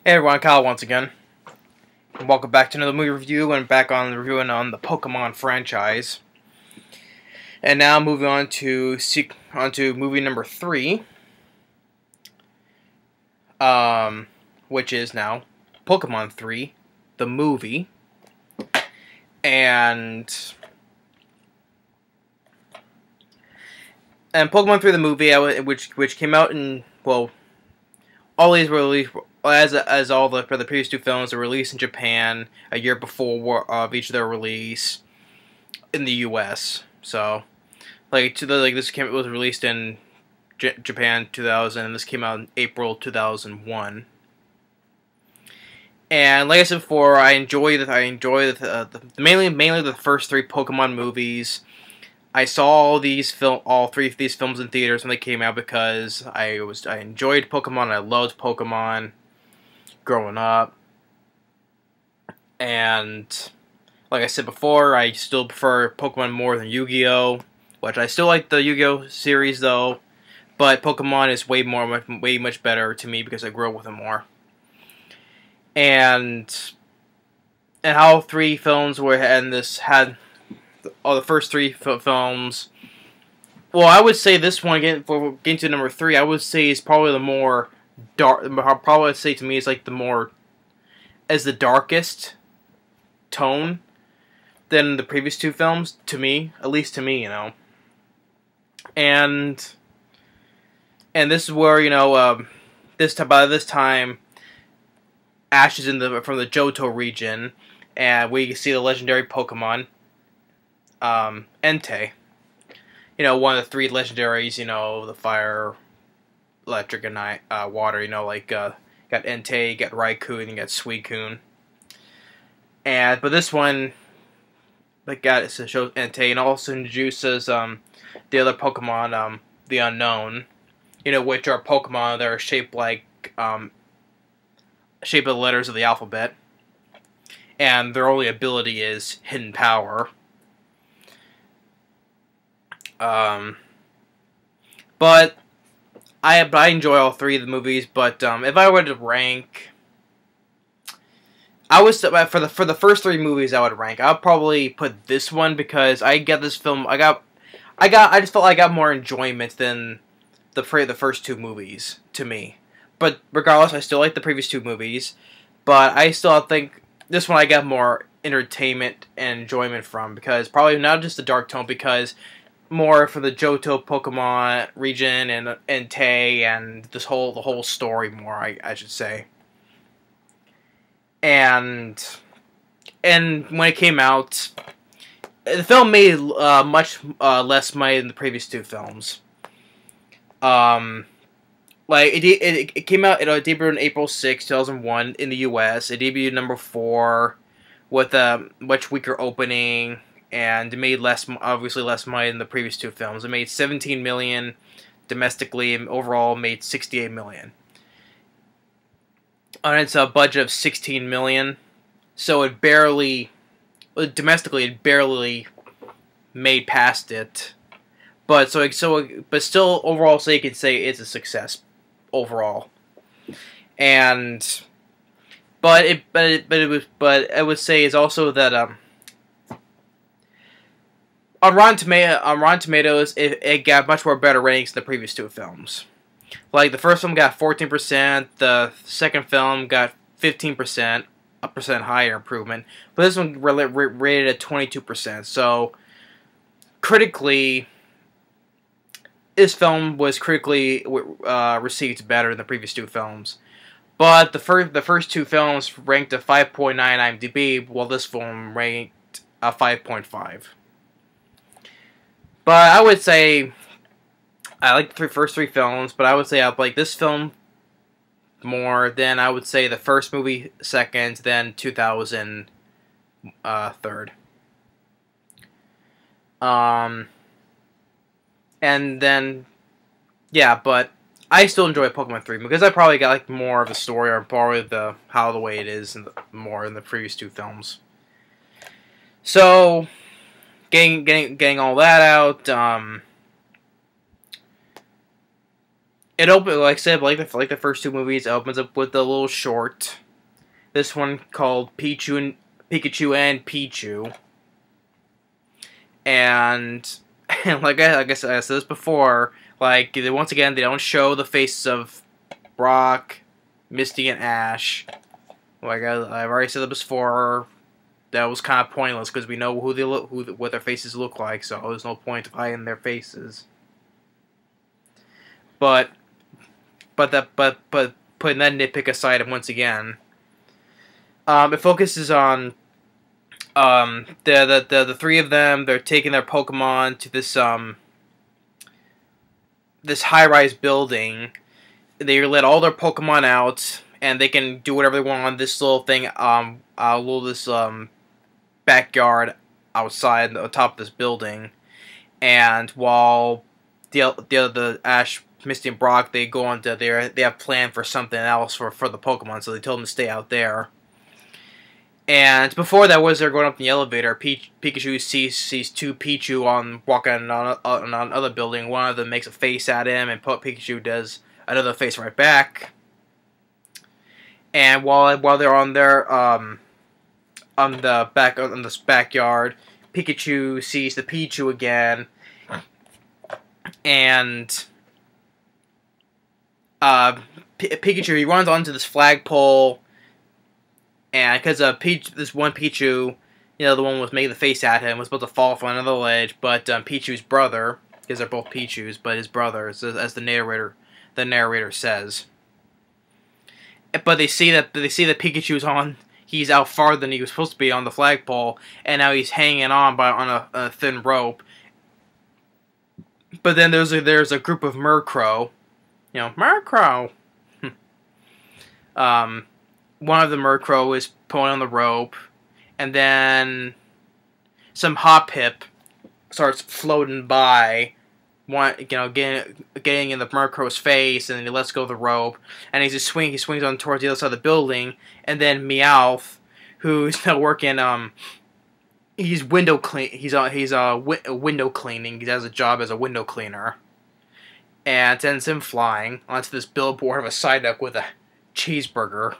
Hey everyone, Kyle once again. And welcome back to another movie review and back on reviewing on the Pokemon franchise. And now moving on to movie number 3. Which is now Pokemon 3, the movie. And Pokemon 3 the movie, which came out in, well, all these were released as all the previous two films were released in Japan a year before of each of their release in the U.S. So, this was released in Japan 2000, and this came out in April 2001. And like I said before, I enjoy mainly the first 3 Pokemon movies. I saw all 3 of these films in theaters when they came out because I enjoyed Pokemon. I loved Pokemon growing up, and like I said before, I still prefer Pokemon more than Yu-Gi-Oh, which I still like the Yu-Gi-Oh series though, but Pokemon is way much better to me because I grew up with it more. And how 3 films were, and this had all the first 3 films. Well, I would say this one, getting to number 3, I would say is probably the more dark. Probably say to me is like the darkest tone than the previous 2 films. To me, at least to me, And this is where by this time, Ash is from the Johto region, and we see the legendary Pokemon, Entei. One of the 3 legendaries, the fire, electric, and water, got Entei, got Raikou, and you got Suicune. But this one, it shows Entei, and also introduces, the other Pokemon, the Unknown, which are Pokemon that are shaped like, shape of the letters of the alphabet, and their only ability is Hidden Power. But I enjoy all 3 of the movies. But if I were to rank, I would for the first 3 movies I would rank. I would probably put this one because I get this film. I just felt like I got more enjoyment than the first 2 movies to me. But regardless, I still like the previous 2 movies. But I still think this one I got more entertainment and enjoyment from, because probably not just the dark tone, because more for the Johto Pokemon region and Entei and the whole story more, I should say. And when it came out, the film made much less money than the previous 2 films. It came out. It debuted on April 6, 2001 in the U.S. It debuted number 4 with a much weaker opening, and it made obviously less money than the previous 2 films. It made $17 million domestically, and overall made $68 million. On its budget of $16 million, so domestically it barely made past it. But still overall, so you could say it's a success overall. But I would say is also that on Rotten Tomatoes, it got much more better ratings than the previous 2 films. Like, the first film got 14%, the second film got 15%, a percent higher improvement, but this one rated at 22%. So, critically, this film was critically received better than the previous 2 films. But the first 2 films ranked a 5.9 IMDb, while this film ranked a 5.5. But I would say I like the first 3 films, but I would say I like this film more than I would say the first movie second, then 2000 third. And then, yeah, but I still enjoy Pokemon 3 because I probably got more of the story, or probably the way it is more in the previous 2 films. So, getting all that out, it opened, like I said, like the first two movies, it opens up with a little short. This one called Pikachu and Pichu. And like I said this before, like once again they don't show the faces of Brock, Misty, and Ash. Like I've already said this before, that was kind of pointless because we know who they look, what their faces look like, so there's no point of hiding their faces. But putting that nitpick aside, and once again, it focuses on the three of them. They're taking their Pokemon to this high-rise building. They let all their Pokemon out, and they can do whatever they want on this little thing, backyard outside on top of this building. And while the Ash, Misty, and Brock, they go on to they have planned for something else for the Pokemon, so they told them to stay out there. And before that was they're going up in the elevator. Pikachu sees two Pichu walking on another building. One of them makes a face at him, and Pikachu does another face right back. And while they're on their on this backyard, Pikachu sees the Pichu again, and Pikachu, he runs onto this flagpole. And because this one Pichu, the one was making the face at him, was about to fall from another ledge, but Pichu's brother, because they're both Pichus, but his brother, as the narrator says. But they see that Pikachu's he's out farther than he was supposed to be on the flagpole, and now he's hanging on a thin rope. But then there's a group of Murkrow, Murkrow. One of the Murkrow is pulling on the rope, and then some Hoppip starts floating by, getting in the Murkrow's face, and then he lets go of the rope, and he swings on towards the other side of the building, and then Meowth, who's now working, he's window cleaning. He has a job as a window cleaner, and sends him flying onto this billboard of a Psyduck with a cheeseburger.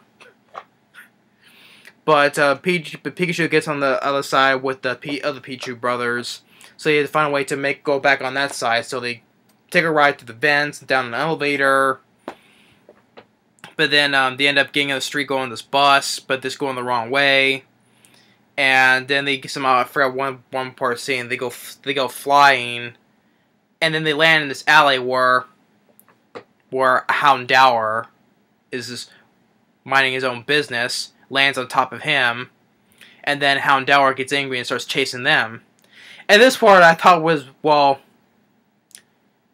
But Pikachu gets on the other side with the other Pichu brothers, so he had to find a way to go back on that side. So they take a ride through the vents, down an elevator. But then they end up getting on the street going on this bus, but this going the wrong way. And then they somehow, I forgot one part scene, they go flying, and then they land in this alley where Houndour is just minding his own business. Lands on top of him, and then Houndour gets angry and starts chasing them. And this part I thought was,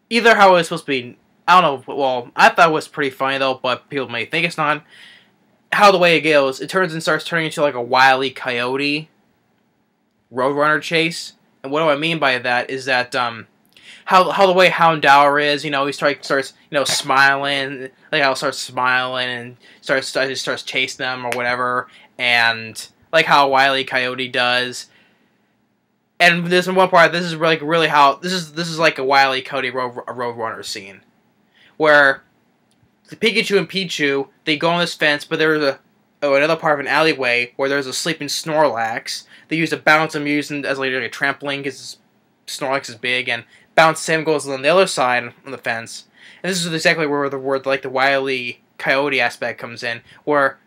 either how it was supposed to be, I don't know, I thought it was pretty funny though, but people may think it's not. How the way it goes, it starts turning into like a Wile E. Coyote Roadrunner chase. And what do I mean by that is that, how the way Houndour is, he starts smiling, like how starts smiling and starts chasing them or whatever, and like how Wile E. Coyote does. And there's one part, this is really how this is like a Wile E. Coyote Roadrunner scene, where the Pikachu and Pichu, they go on this fence, but there's another part of an alleyway where there's a sleeping Snorlax. They use to bounce him using as like a trampoline because Snorlax is big, and bounce Sam goes on the other side on the fence. And this is exactly where the Wile E. Coyote aspect comes in, where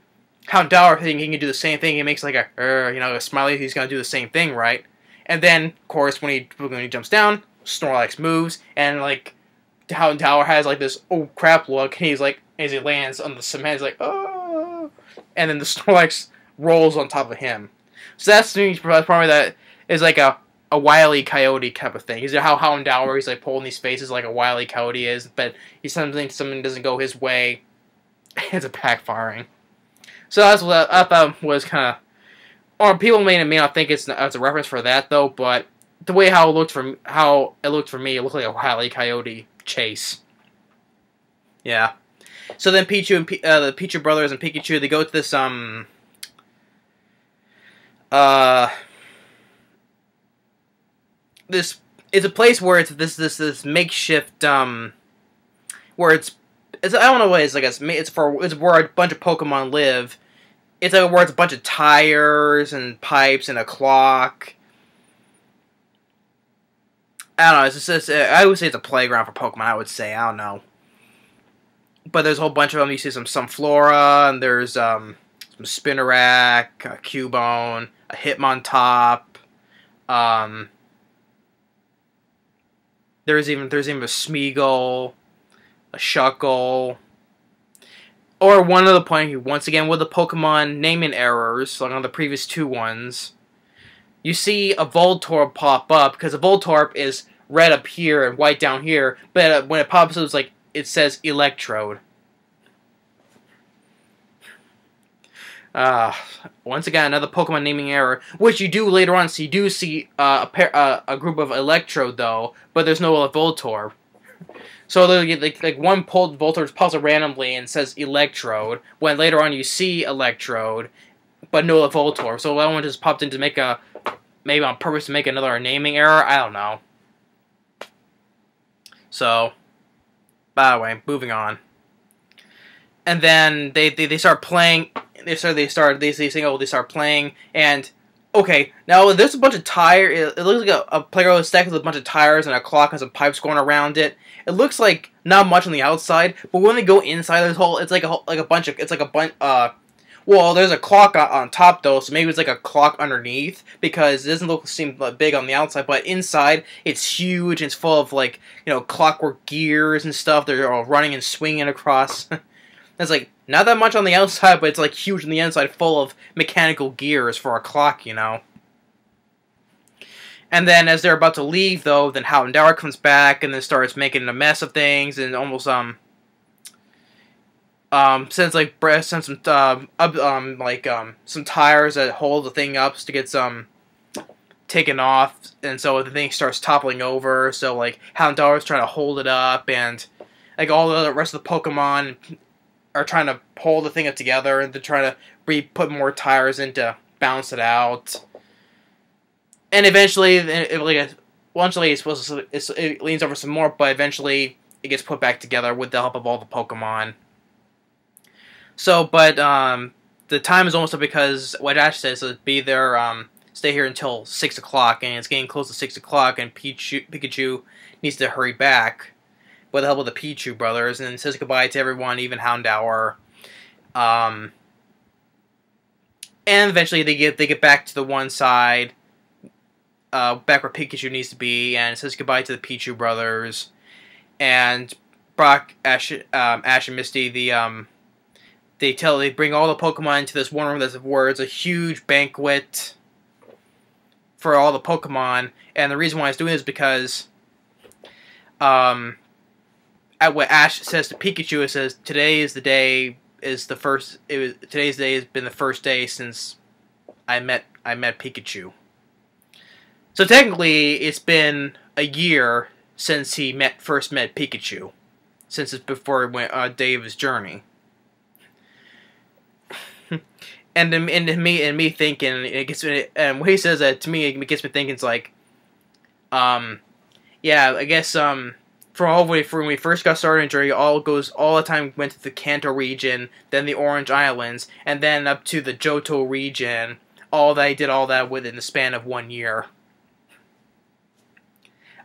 Houndour thinks he can do the same thing. He makes like a smiley. He's gonna do the same thing, right? And then, of course, when he jumps down, Snorlax moves, and like Houndour has like this oh crap look. And he's like, as he lands on the cement, he's like oh, and then the Snorlax rolls on top of him. So that's probably that is like a Wile E. Coyote type of thing. Is how Houndour, he's like pulling these faces like a Wile E. Coyote is, but something doesn't go his way, it's a backfiring. So that's what I thought was kind of, or people may not think it's a reference for that though, but the way how it looked for me, it looked like a Wile E. Coyote chase. Yeah. So then Pichu and the Pichu brothers and Pikachu, they go to this this is a place where it's this makeshift where it's I don't know what it is. Like it's where a bunch of Pokemon live. It's like where it's a bunch of tires and pipes and a clock. I don't know. I would say it's a playground for Pokemon. I would say, I don't know. But there's a whole bunch of them. You see some Flora, and there's some Spinarak, a Cubone, a Hitmontop. There's even a Smeagol, a Shuckle. Or one other point, once again, with the Pokemon naming errors, like on the previous two ones, you see a Voltorb pop up, because a Voltorb is red up here and white down here, but when it pops up, it says Electrode. Once again, another Pokemon naming error, which you do later on, so you do see a group of Electrode, though, but there's no Voltorb. So like one Voltorb pops up randomly and says Electrode, when later on you see Electrode, but no Voltorb. So that one just popped in to make maybe on purpose to make another naming error, I don't know. So, by the way, moving on. And then they start playing. They start playing, and okay, now there's a bunch of tires. It looks like a playground stacked with a bunch of tires and a clock and some pipes going around it. It looks like not much on the outside, but when they go inside this hole, it's like a bunch. Well, there's a clock on top though, so maybe it's like a clock underneath, because it doesn't seem big on the outside, but inside it's huge and it's full of like, you know, clockwork gears and stuff. They're all running and swinging across. It's like not that much on the outside, but it's like huge on the inside, full of mechanical gears for a clock, you know. And then as they're about to leave though, then Houndour comes back and then starts making a mess of things and almost sends some tires that hold the thing up to get some taken off, and so the thing starts toppling over. So like Houndour's trying to hold it up, and like all the rest of the Pokemon are trying to hold the thing up together, and they're trying to put more tires in to balance it out. And eventually, it leans over some more, but eventually it gets put back together with the help of all the Pokemon. So, but the time is almost up, because what Ash says is be there, stay here until 6 o'clock, and it's getting close to 6 o'clock, and Pikachu needs to hurry back with the help of the Pichu brothers, and says goodbye to everyone, even Houndour. And eventually they get back to the one side, back where Pikachu needs to be, and says goodbye to the Pichu brothers. And Brock, Ash, and Misty, they bring all the Pokemon into this one room where it's a huge banquet for all the Pokemon. And the reason why it's doing this is because at what Ash says to Pikachu, it says today's day has been the first day since I met Pikachu. So technically, it's been a year since he first met Pikachu, since it's before he went day of his journey. And me thinking, and when he says that to me, it gets me thinking. It's like, yeah, I guess from all the way from when we first got started in journey, all the time went to the Kanto region, then the Orange Islands, and then up to the Johto region. He did all that within the span of 1 year.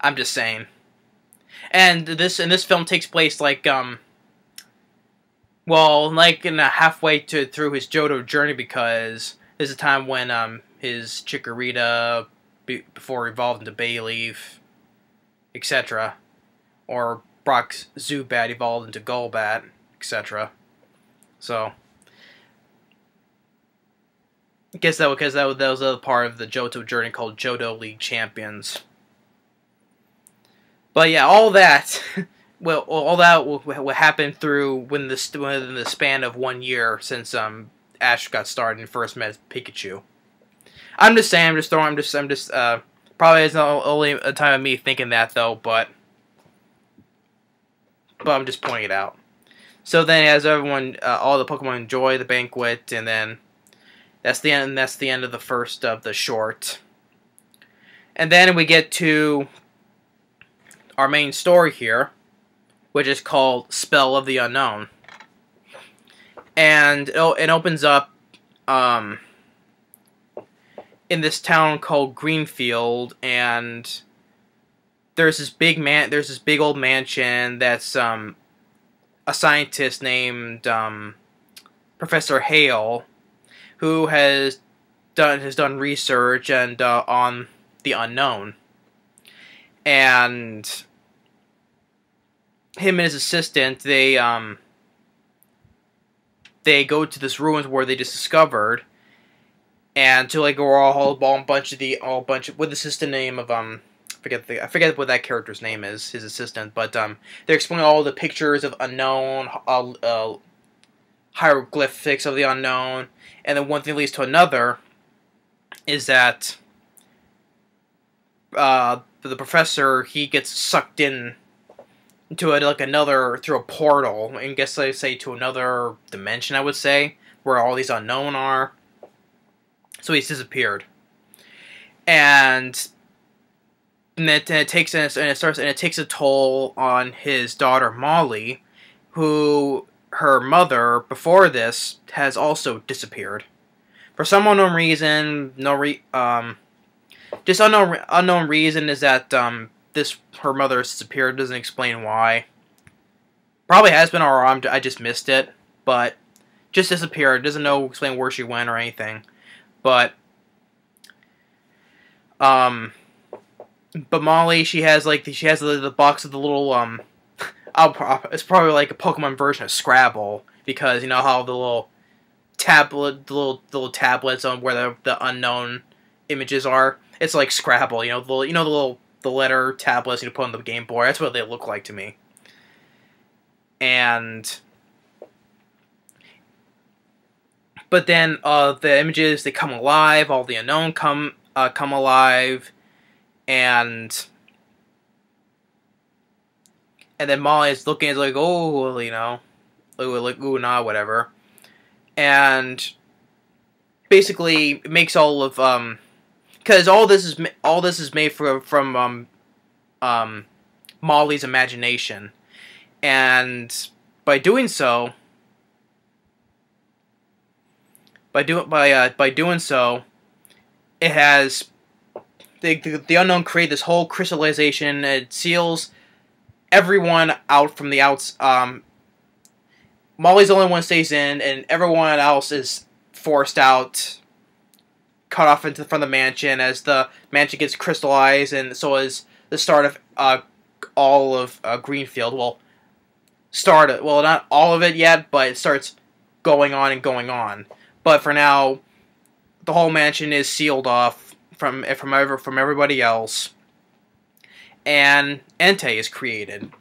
I'm just saying. And this film takes place like like in a halfway through his Johto journey, because this is a time when his Chikorita before he evolved into Bayleaf, etc., or Brock's Zubat evolved into Golbat, etc. So I guess that was a part of the Johto journey called Johto League Champions. But yeah, all that will happen within the span of 1 year since Ash got started and first met Pikachu. I'm just saying, probably it's not only a time of me thinking that though, but I'm just pointing it out. So then, as everyone, all the Pokemon enjoy the banquet, and then that's the end. That's the end of the first of the short. And then we get to our main story here, which is called Spell of the Unknown. And it opens up in this town called Greenfield, and there's this big old mansion that's a scientist named Professor Hale, who has done research and on the unknown, and him and his assistant, they go to this ruins where they just discovered, and to like go a bunch of with the assistant name of I forget what that character's name is, his assistant, but they're explaining all the pictures of unknown, hieroglyphics of the unknown, and then one thing leads to another, is that the professor, he gets sucked in into through a portal, and gets, let's say, to another dimension, I would say, where all these unknown are. So he's disappeared, and it takes a toll on his daughter Molly, who her mother before this has also disappeared for some unknown reason. Just unknown reason is that her mother has disappeared. Doesn't explain why. Probably has been, or I just missed it, but just disappeared. Doesn't explain where she went or anything. But Molly, she has the box of the little it's probably like a Pokemon version of Scrabble, because you know how the little tablets on where the unknown images are. It's like Scrabble, the letter tablets you put on the Game Boy. That's what they look like to me. But then the images, they come alive. All the unknown come alive, and then Molly is looking, is like, oh, ooh, nah, whatever, and basically makes all of because all this is made from Molly's imagination, and by doing so. By doing so, it has the unknown create this whole crystallization. It seals everyone out from the outs. Molly's the only one who stays in, and everyone else is forced out, cut off from the mansion as the mansion gets crystallized, and so is the start of all of Greenfield. Well, not all of it yet, but it starts going on and going on. But for now, the whole mansion is sealed off from everybody else, and Entei is created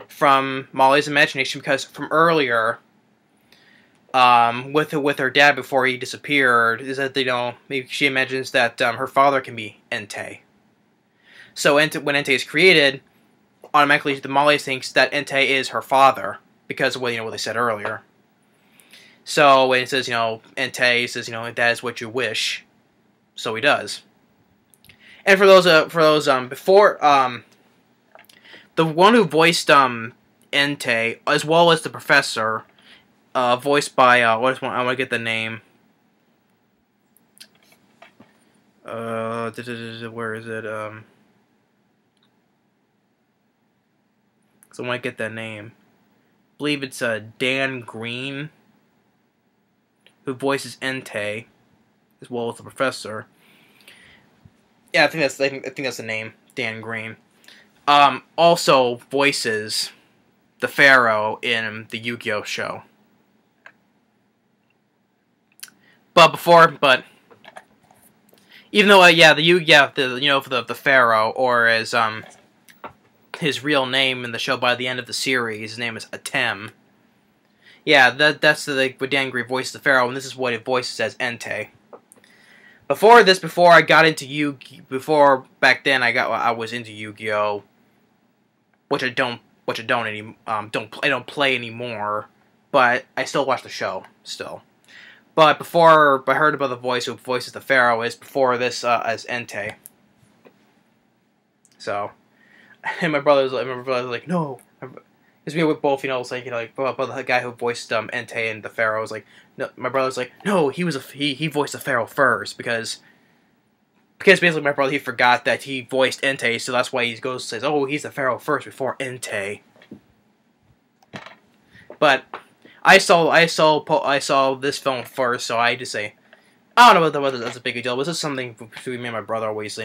from Molly's imagination, because from earlier, with her dad before he disappeared, is that maybe she imagines that her father can be Entei. So when Entei is created, automatically the Molly thinks that Entei is her father because of what they said earlier. So when it says, Entei says, that is what you wish, so he does. And for those before, the one who voiced Entei, as well as the professor, voiced by I want to get the name. Where is it? So I want to get that name. I believe it's Dan Green, who voices Entei, as well as the professor. Yeah, I think that's the name, Dan Green. Also voices the Pharaoh in the Yu-Gi-Oh show. But even though the Pharaoh, or as his real name in the show by the end of the series, his name is Atem. Yeah, that's what Dan Green voices the Pharaoh, and this is what it voices as Entei. Before I got into back then I was into Yu-Gi-Oh, which I don't play anymore, but I still watch the show still. But before I heard about the voice who voices the Pharaoh is before this as Entei. So, and my brother's like, no. It's me with both, it's like, but the guy who voiced Entei and the Pharaoh was like, no, my brother's like, no, he voiced the Pharaoh first because basically my brother, he forgot that he voiced Entei, so that's why he goes and says, oh, he's the Pharaoh first before Entei. But I saw this film first, so I just say, I don't know whether that's a big deal. This is something between me and my brother always,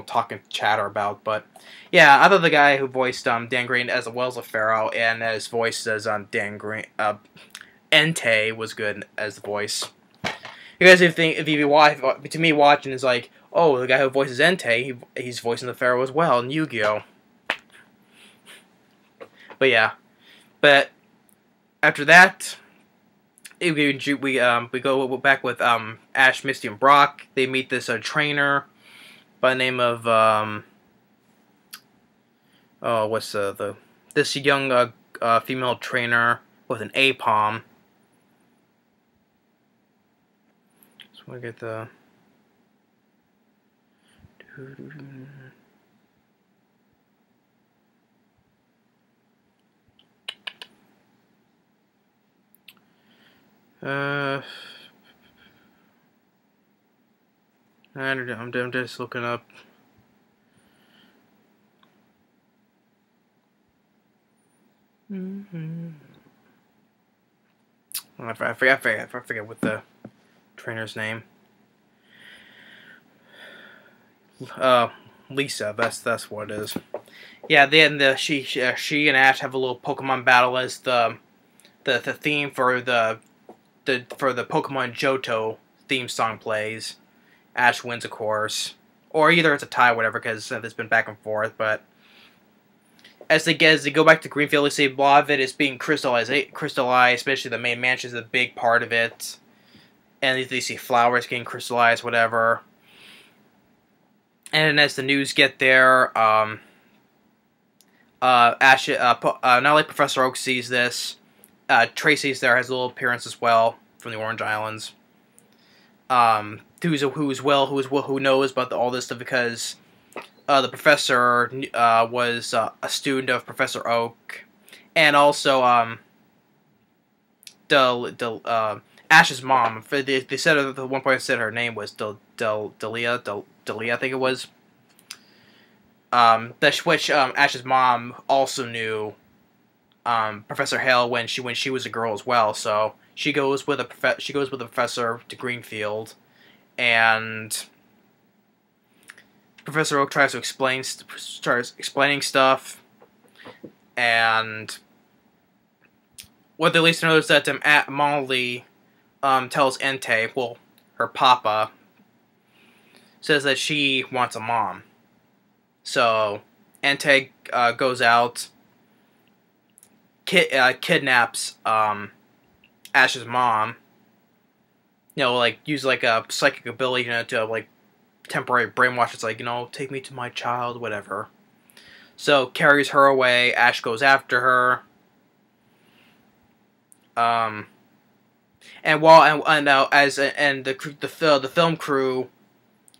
talking chatter about. But yeah, I thought the guy who voiced Dan Green as well as the Pharaoh and as voiced as Dan Green, Entei was good as the voice. Because if you watch, to me watching is like, oh, the guy who voices Entei, he's voicing the Pharaoh as well in Yu-Gi-Oh. But yeah, but after that, we go back with Ash, Misty, and Brock. They meet this trainer by the name of this young female trainer with an APOM. So we get the I'm just looking up. I forget what the trainer's name. Lisa. That's what it is. Yeah. Then she and Ash have a little Pokemon battle as the theme for the Pokemon Johto theme song plays. Ash wins, of course, or either it's a tie, whatever, because it's been back and forth. But as they go back to Greenfield, they see a lot of it is being crystallized, especially the main mansion is a big part of it, and they see flowers getting crystallized, whatever. And as the news get there, Ash, not like Professor Oak sees this. Tracy's there, has a little appearance as well from the Orange Islands. Who knows about all this stuff because the professor was a student of Professor Oak, and also Ash's mom. They said at one point said her name was Delia, I think it was. Which Ash's mom also knew Professor Hale when she was a girl as well. So she goes with the professor to Greenfield, and Professor Oak starts explaining stuff, and what they at least know is that Molly tells Entei, well, her papa, says that she wants a mom. So Entei goes out, kidnaps Ash's mom. Use a psychic ability, to temporary brainwash. It's like, take me to my child, whatever. So carries her away. Ash goes after her. And the film crew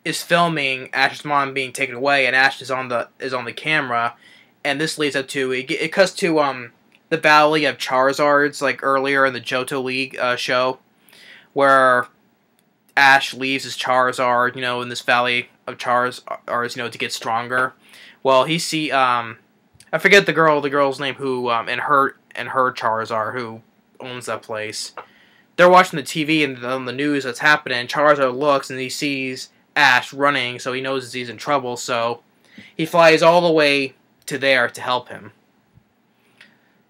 is filming Ash's mom being taken away, and Ash is on the camera, and this leads up to it cuts to the Valley of Charizards, like earlier in the Johto League show, where Ash leaves his Charizard, in this Valley of Charizards, to get stronger. Well, he see I forget the girl's name who and her Charizard who owns that place. They're watching the TV and on the news that's happening. Charizard looks and he sees Ash running, so he knows he's in trouble. So he flies all the way to there to help him.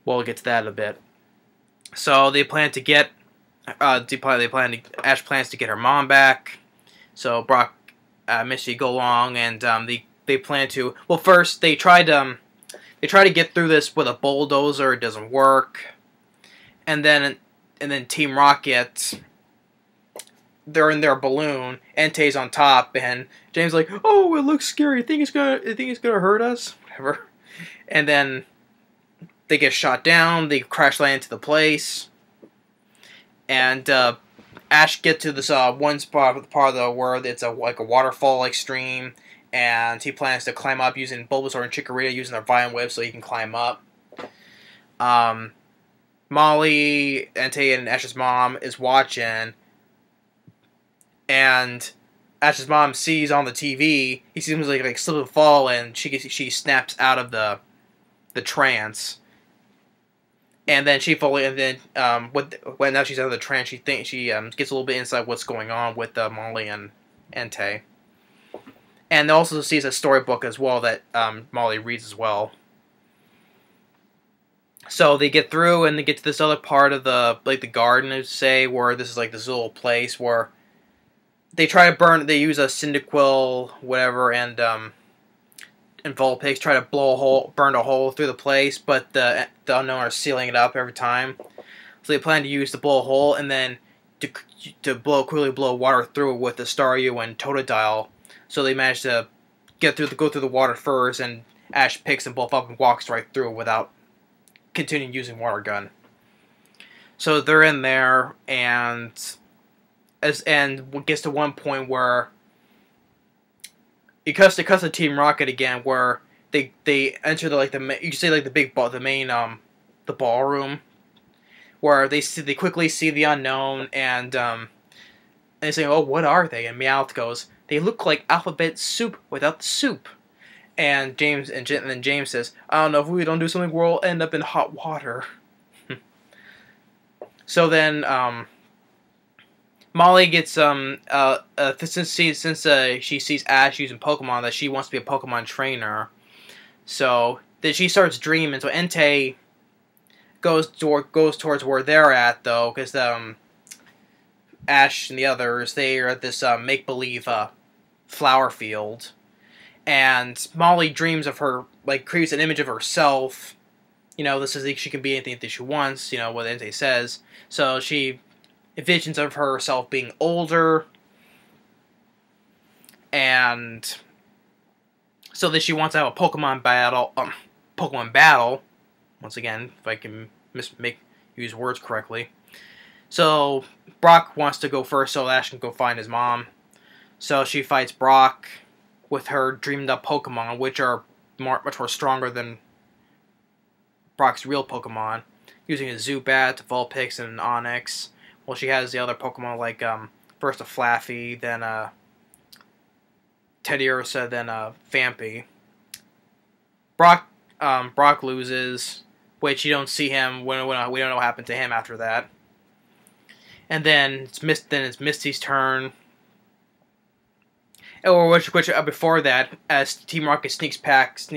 We'll get to that in a bit. So they plan to get Ash plans to get her mom back. So Brock, Misty go along, and they plan to. Well, first they try to get through this with a bulldozer. It doesn't work, and then Team Rocket, they're in their balloon. Entei's on top, and James is like, "Oh, it looks scary. I think it's gonna hurt us." Whatever. And then they get shot down. They crash land into the place. And Ash gets to this one part of the world. It's a waterfall stream, and he plans to climb up using Bulbasaur and Chikorita using their Vine Whip so he can climb up. Molly, Entei, and Ash's mom is watching, and Ash's mom sees on the TV, he seems like slip and fall, and she snaps out of the trance. And then when now she's out of the trance, she gets a little bit inside what's going on with Molly and Entei. And also sees a storybook as well that Molly reads as well. So they get through and they get to this other part of the garden, I'd say, where this is this little place where they try to burn. They use a Cyndaquil, whatever, and Vulpix try to burn a hole through the place, but the Unknown are sealing it up every time. So they plan to use the blow a hole and then to quickly blow water through it with the Staryu and Totodile. So they manage to go through the water first, and Ash picks them both up and walks right through without continuing using water gun. So they're in there, and it gets to one point where it cuts to Team Rocket again, where they enter the ballroom, where they quickly see the Unknown, and they say, "Oh, what are they?" And Meowth goes, "They look like alphabet soup without the soup." And then James says, "I don't know, if we don't do something, we'll end up in hot water." So then Molly gets since she sees Ash using Pokemon, that she wants to be a Pokemon trainer. So then she starts dreaming. So Entei goes towards where they're at, though, because Ash and the others, they are at this make-believe flower field. And Molly dreams of her, creates an image of herself. This is she can be anything that she wants, what Entei says. So she envisions of herself being older. And so that she wants to have a Pokemon battle. Once again, if I can use words correctly. So Brock wants to go first so Ash can go find his mom. So she fights Brock with her dreamed up Pokemon, which are much more stronger than Brock's real Pokemon, using a Zubat, Vulpix, and an Onix. Well, she has the other Pokemon first a Flaffy, then a Teddiursa, then a Vampy. Brock loses, which you don't see him we don't know what happened to him after that. And then it's Misty's turn. Or before that, as Team Rocket sneaks past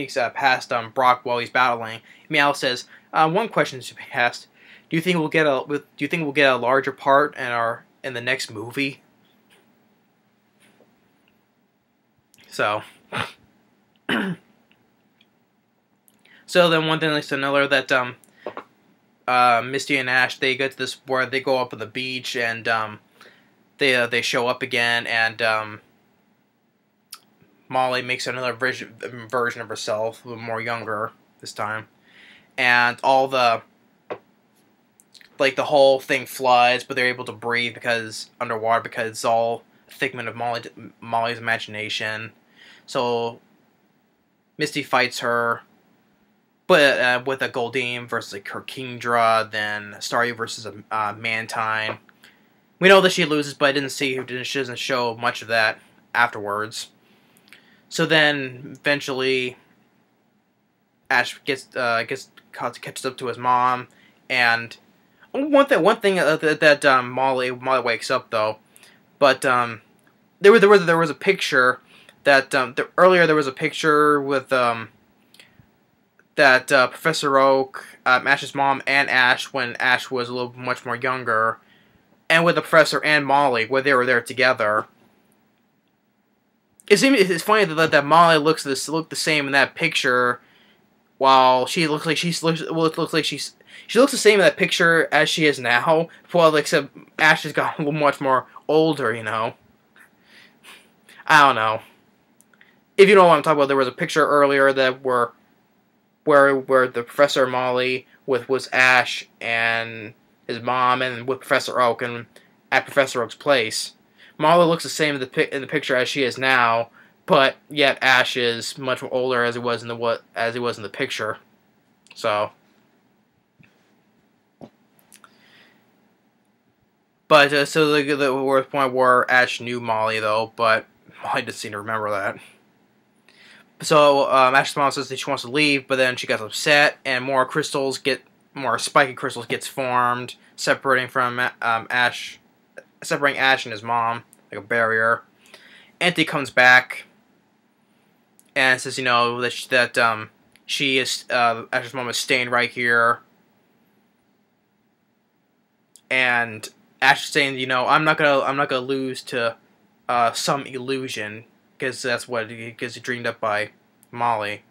Brock while he's battling, Meow says, "One question to be asked: Do you think we'll get a larger part in the next movie?" So, so then one thing leads to another. That Misty and Ash, they get to this where they go up on the beach, and they show up again, and Molly makes another version of herself, a little more younger this time, and all the whole thing floods, but they're able to breathe because underwater, because it's all a figment of Molly's imagination. So Misty fights her, but with a Goldeen versus her Kingdra, then Staryu versus a Mantine. We know that she loses, but she doesn't show much of that afterwards. So then, eventually, Ash catches up to his mom, and one thing that Molly wakes up, though, but there was a picture that earlier there was a picture with that Professor Oak, Ash's mom, and Ash when Ash was a little much more younger, and with the Professor and Molly where they were there together. It's funny that Molly looked the same in that picture, while she looks the same in that picture as she is now. Well, except Ash has gotten a little much more older, I don't know. If you know what I'm talking about, there was a picture earlier that where the Professor and Molly was Ash and his mom, and with Professor Oak, and at Professor Oak's place. Molly looks the same in the picture as she is now, but yet Ash is much more older as he was in the picture. So But so the point where Ash knew Molly though, but Molly didn't seem to remember that. So Ash's mom says that she wants to leave, but then she gets upset, and more spiky crystals gets formed, separating Ash and his mom like a barrier. Auntie comes back and says, that she is Ash's mom is staying right here, and Ash is saying, I'm not gonna lose to some illusion, because he dreamed up by Molly.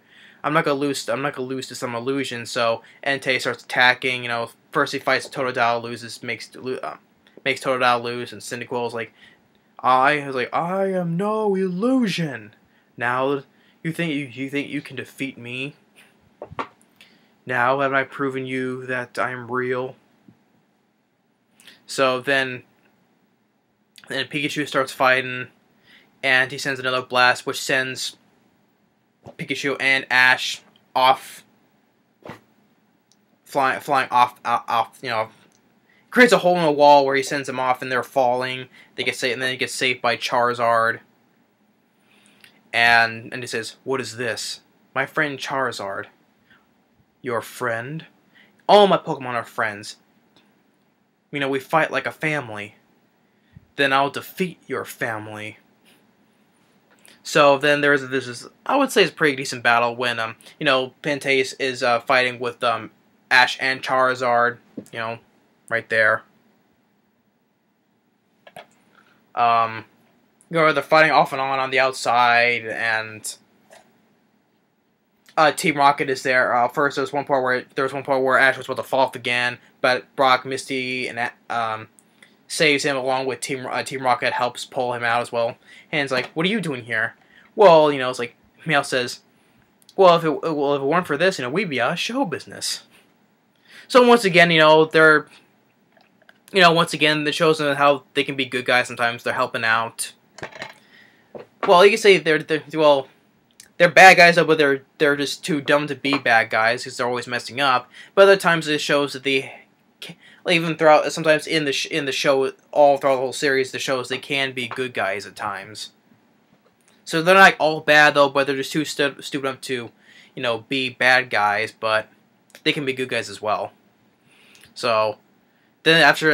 I'm not gonna lose to some illusion. So Entei starts attacking. First he fights Totodile, makes Totodile lose, and Cyndaquil's like, I am no illusion. Now you think you can defeat me? Now have I proven you that I am real? So then Pikachu starts fighting, and he sends another blast, which sends Pikachu and Ash off, flying off. Creates a hole in the wall where he sends them off, and they're falling. They get saved, and then he gets saved by Charizard. And he says, "What is this? My friend Charizard. Your friend? All my Pokemon are friends. We fight like a family. Then I'll defeat your family." So then there's this I would say it's a pretty decent battle when Pentei is fighting with Ash and Charizard, right there. They're fighting off and on the outside, and Team Rocket is there. First, there was one part where Ash was about to fall off again, but Brock, Misty, and saves him, along with Team Rocket helps pull him out as well. And it's like, "What are you doing here?" Well, it's like Meow says, "Well, if it weren't for this, we'd be out of show business." So once again, they're once again, it shows them how they can be good guys sometimes. They're helping out. Well, you can say they're bad guys, but they're just too dumb to be bad guys because they're always messing up. But other times it shows that even throughout, sometimes in the show, all throughout the whole series, the shows they can be good guys at times. So they're not all bad though, but they're just too stupid enough to, be bad guys. But they can be good guys as well. So then after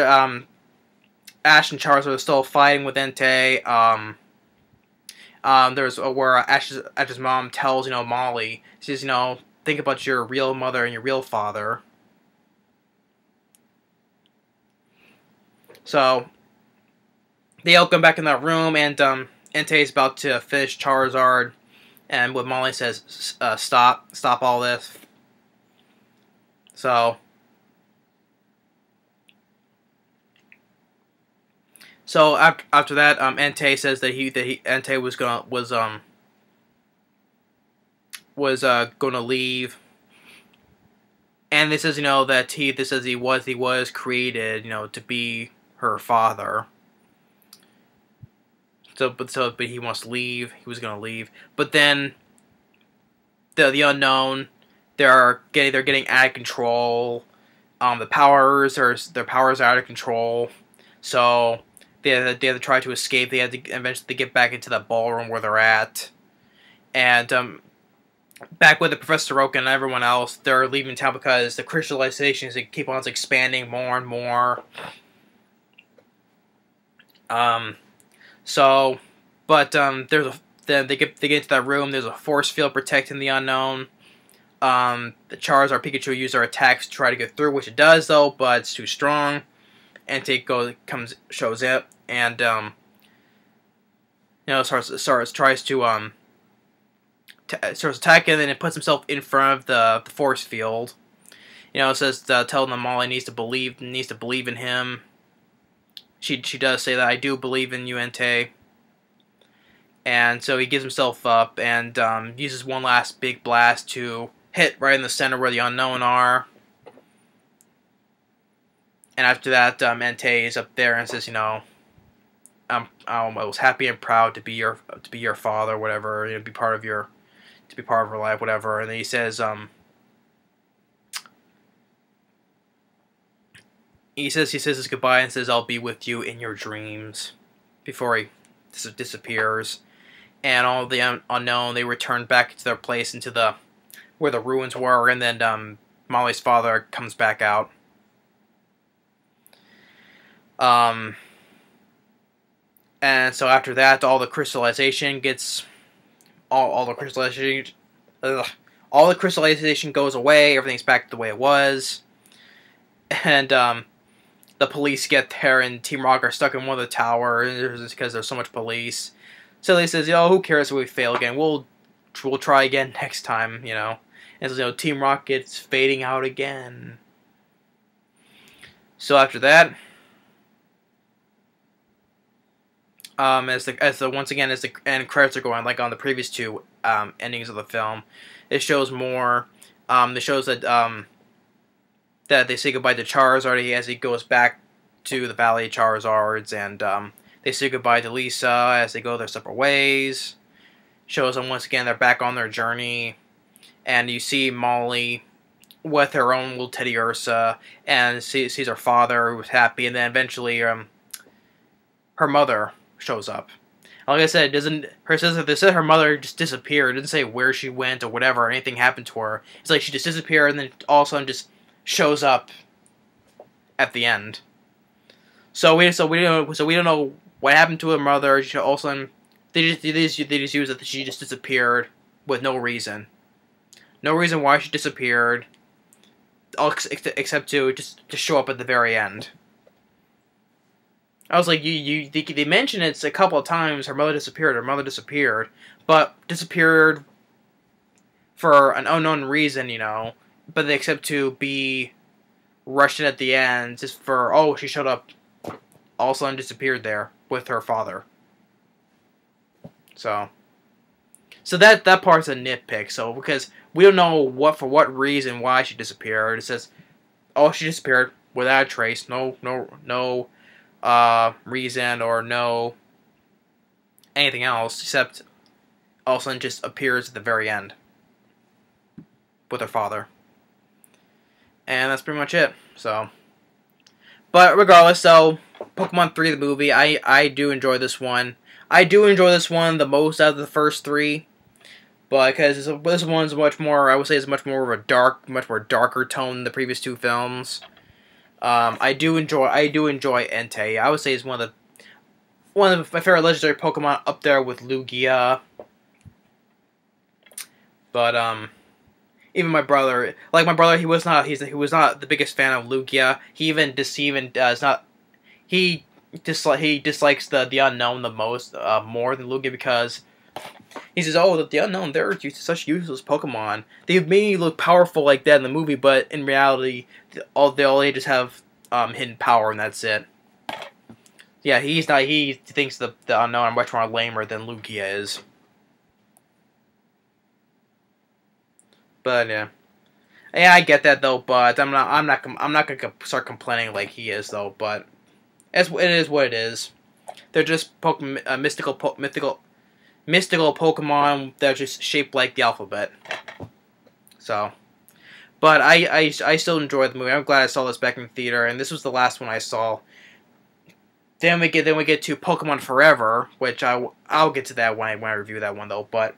Ash and Charizard are still fighting with Entei, there's where Ash's mom tells Molly, she says, think about your real mother and your real father. So they all come back in that room, and Entei is about to finish Charizard, and what Molly says, stop all this. So after that, Entei says that Entei was gonna leave, and this says that he was created to be her father. But he wants to leave. He was gonna leave, but then the unknown, they're getting out of control. Their powers are out of control. So they had to try to escape. They had to eventually get back into that ballroom where they're at, and back with the Professor Soroka and everyone else, they're leaving town because the crystallizations keep on expanding more and more. Then they get into that room. There's a force field protecting the unknown. The Charizard Pikachu use their attacks to try to get through, which it does though, but it's too strong. Entei shows up, and tries to starts attacking, and then it puts himself in front of the force field. It says telling them Molly needs to believe in him. She does say that, "I do believe in you, Entei." And so he gives himself up and uses one last big blast to hit right in the center where the unknown are. And after that, Entei is up there and says, I was happy and proud to be your father, whatever, to be part of her life, whatever." And then he says, he says his goodbye and says, "I'll be with you in your dreams," before he disappears. And all the unknown, they return back to their place, into the where the ruins were, and then Molly's father comes back out. And so after that, all the crystallization gets all the crystallization. All the crystallization goes away. Everything's back to the way it was. And the police get there, and Team Rocket are stuck in one of the towers because there's so much police. So he says, who cares if we fail again? We'll try again next time, And so, Team Rocket's fading out again. So after that, once again as the end credits are going, like on the previous two endings of the film, it shows more. It shows that that they say goodbye to Charizard as he goes back to the Valley of Charizards, and they say goodbye to Lisa as they go their separate ways. Shows them once again they're back on their journey, and you see Molly with her own little Teddy Ursa, and sees her father who's happy, and then eventually her mother shows up. Like I said, they said her mother just disappeared. It didn't say where she went or whatever, or anything happened to her. It's like she just disappeared and then all of a sudden just shows up at the end. So we don't know what happened to her mother. All of a sudden, they just use that she just disappeared with no reason. No reason why she disappeared, except to just show up at the very end. I was like, they mentioned it a couple of times. Her mother disappeared, but disappeared for an unknown reason, But they except to be rushed in at the end, just for she showed up, all of a sudden disappeared there with her father. So that part's a nitpick. So because we don't know for what reason why she disappeared. It says, she disappeared without a trace. No reason or no anything else, except all of a sudden just appears at the very end with her father. And that's pretty much it. So, but regardless, so Pokemon 3 the movie, I do enjoy this one. I do enjoy this one the most out of the first three, but because this one's much more, I would say, is much more of a much more darker tone than the previous two films. I do enjoy Entei. I would say it's one of my favorite legendary Pokemon, up there with Lugia. But even my brother, he was not the biggest fan of Lugia. He dislikes the Unknown the most, more than Lugia, because he says, the Unknown, they're such useless Pokemon. They made me look powerful like that in the movie, but in reality, they just have hidden power, and that's it. Yeah, he thinks the Unknown are much more lamer than Lugia is. But yeah, I get that though. But I'm not gonna start complaining like he is though. But it is what it is. They're just mystical Pokemon that are just shaped like the alphabet. So, but I still enjoyed the movie. I'm glad I saw this back in the theater, and this was the last one I saw. Then we get to Pokemon Forever, which I'll get to that when I review that one though. But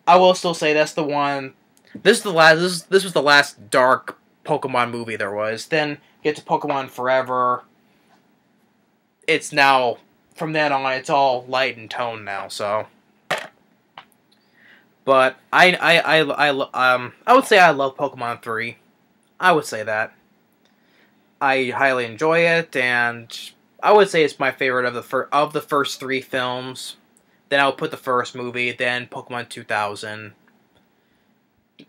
I will still say that's the one. This was the last dark Pokemon movie there was. Then get to Pokemon Forever. It's now, from then on, it's all light in tone now. So, but I would say I love Pokemon 3. I would say that. I highly enjoy it, and I would say it's my favorite of the first three films. Then I would put the first movie, then Pokemon 2000.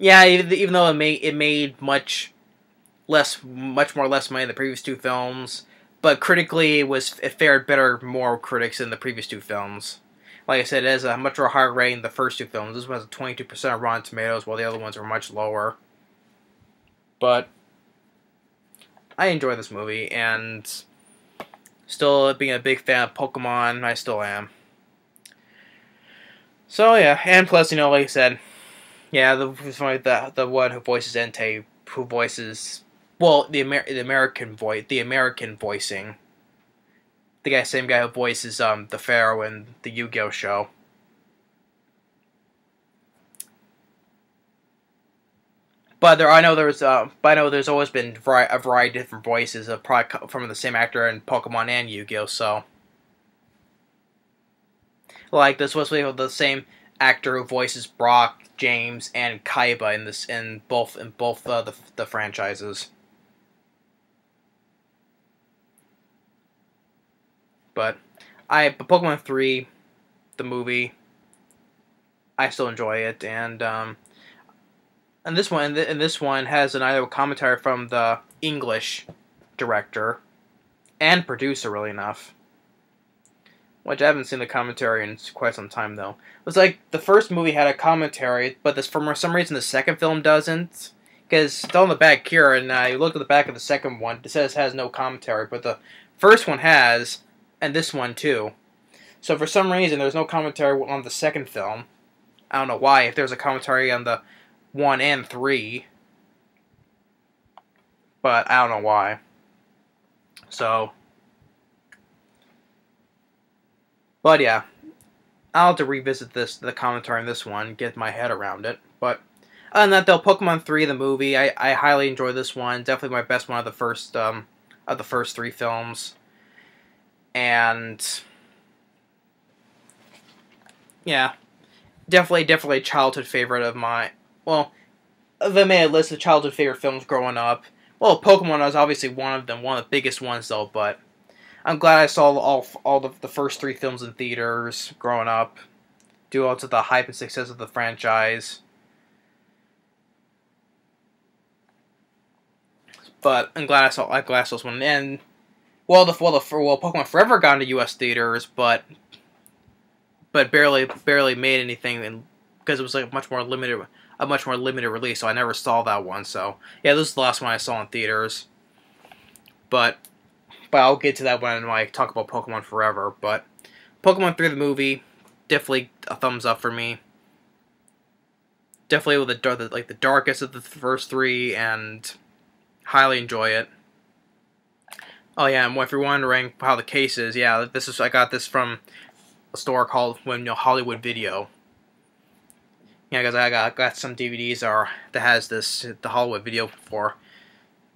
Yeah, even though it made much more less money than the previous two films, but critically it fared better, more critics than the previous two films. Like I said, it has a much more higher rating than the first two films. This one has a 22% of Rotten Tomatoes, while the other ones are much lower. But I enjoy this movie, and still being a big fan of Pokemon, I still am. So yeah, and plus, like I said, yeah, the one who voices Entei, who voices Well, the American voicing. Same guy who voices the Pharaoh in the Yu-Gi-Oh show. But I know there's always been a variety of different voices of probably from the same actor in Pokemon and Yu-Gi-Oh. So, like this was the same actor who voices Brock, James, and Kaiba in both the franchises. But Pokemon 3, the movie, I still enjoy it, and this one has an commentary from the English director and producer, really enough. Which I haven't seen the commentary in quite some time, though. It was like the first movie had a commentary, but for some reason the second film doesn't. Because it's on the back here, and you look at the back of the second one, it says it has no commentary, but the first one has, and this one too. So for some reason there's no commentary on the second film. I don't know why, if there's a commentary on the 1 and 3. But I don't know why. So... But yeah, I'll have to revisit the commentary on this one, get my head around it. But other than that, though, Pokemon 3, the movie, I highly enjoy this one. Definitely my best one of the first 3 films. And yeah, definitely a childhood favorite of mine. Well, if I made a list of childhood favorite films growing up, well, Pokemon was obviously one of them, one of the biggest ones though, but I'm glad I saw all the first 3 films in theaters growing up, due to the hype and success of the franchise. But I'm glad I saw this one. And Pokemon Forever got into U.S. theaters, but barely made anything, because it was like a much more limited release. So I never saw that one. So yeah, this is the last one I saw in theaters. But I'll get to that when I talk about Pokemon Forever. But Pokemon 3, the movie, definitely a thumbs up for me. Definitely with the darkest of the first 3, and highly enjoy it. Oh yeah, and if you're wondering how the case is, yeah, I got this from a store called Hollywood Video. Yeah, because I got some DVDs that has the Hollywood Video before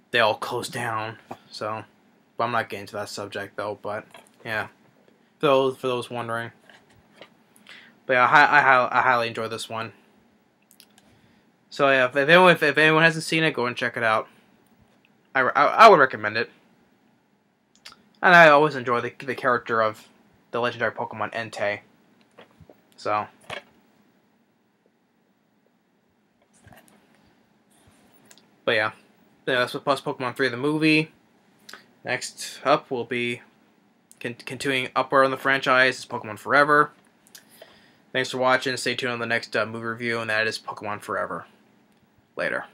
they all closed down. So. But I'm not getting to that subject though. But yeah, for those wondering. But yeah, I highly enjoy this one. So yeah, if anyone hasn't seen it, go and check it out. I would recommend it. And I always enjoy the character of the legendary Pokemon Entei. So. But yeah, that's what plus Pokemon 3 the movie. Next up will be continuing upward on the franchise is Pokemon Forever. Thanks for watching. Stay tuned on the next movie review, and that is Pokemon Forever. Later.